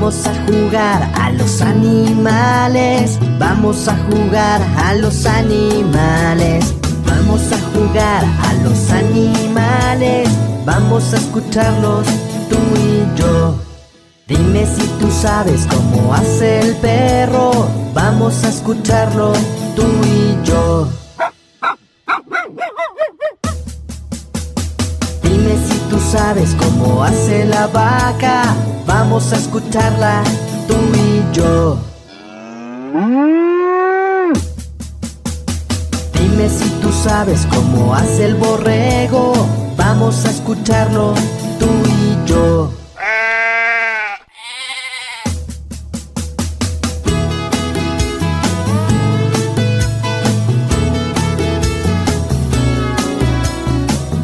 Vamos a jugar a los animales. Vamos a jugar a los animales. Vamos a jugar a los animales. Vamos a escucharlos tú y yo. Dime si tú sabes cómo hace el perro. Vamos a escucharlo tú y yo. Dime si tú sabes cómo hace la vaca. Vamos a escucharla tú y yo. Dime si tú sabes cómo hace el borrego. Vamos a escucharlo tú y yo.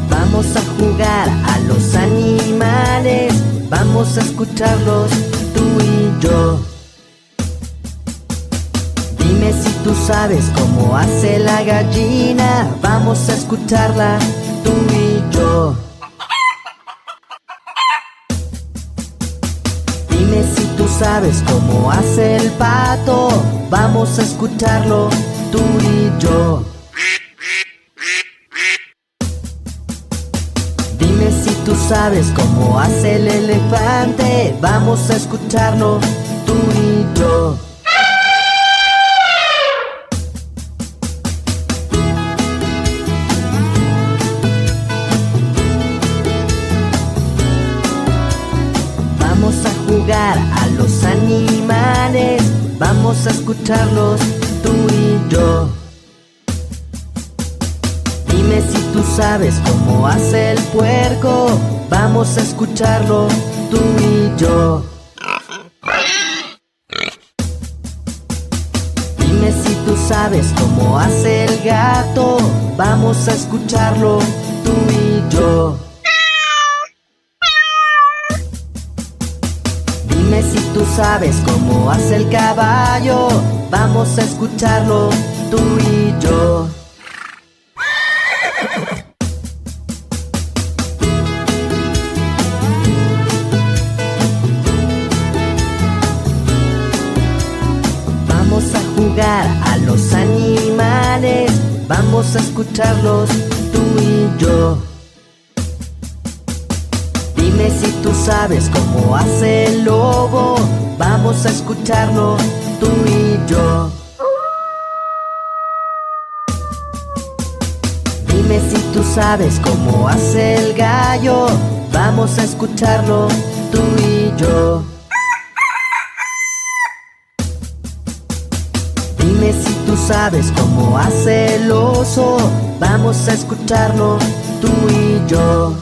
Vamos a jugar a los animales. Vamos a escucharlos tú y yo. Dime si tú sabes cómo hace la gallina. Vamos a escucharla tú y yo. Dime si tú sabes cómo hace el pato. Vamos a escucharlo tú y yo. Dime si tú sabes cómo hace el elefante. Vamos a escucharlo tú y yo. Vamos a jugar a los animales. Vamos a escucharlos tú y yo. Dime si tú sabes cómo hace el puerco. Vamos a escucharlo tú y yo. Dime si tú sabes cómo hace el gato. Vamos a escucharlo tú y yo. Dime si tú sabes cómo hace el caballo. Vamos a escucharlo tú y yo. Vamos a jugar a los animales. Vamos a escucharlos tú y yo. Dime si tú sabes cómo hace el lobo. Vamos a escucharlo tú y yo. Dime si tú sabes cómo hace el gallo. Vamos a escucharlo tú y yo. Dime si tú sabes cómo hace el oso. Vamos a escucharlo tú y yo.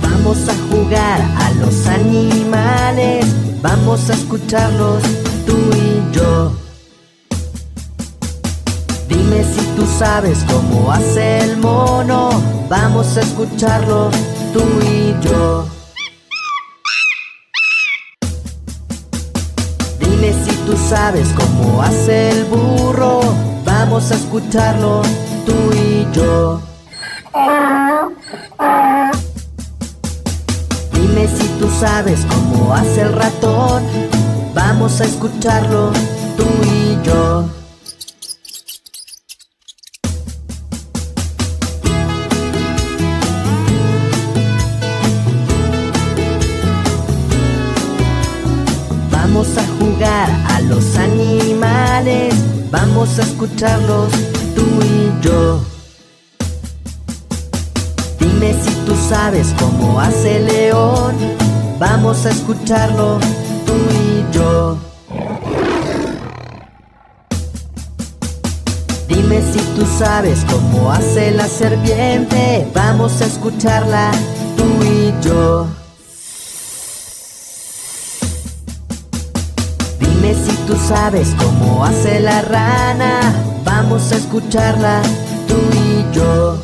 Vamos a jugar a los animales. Vamos a escucharlos tú y yo. Dime si tú sabes cómo hace el mono. Vamos a escucharlo tú y yo. Dime si tú sabes cómo hace el burro. Vamos a escucharlo tú y yo. Dime si tú sabes cómo hace el ratón. Vamos a escucharlo tú y yo. Vamos a jugar a los animales. Vamos a escucharlos tú y yo. Dime si tú sabes cómo hace el león. Vamos a escucharlo tú y yo. Dime si tú sabes cómo hace la serpiente. Vamos a escucharla tú y yo. Dime si tú sabes cómo hace la rana. Vamos a escucharla tú y yo.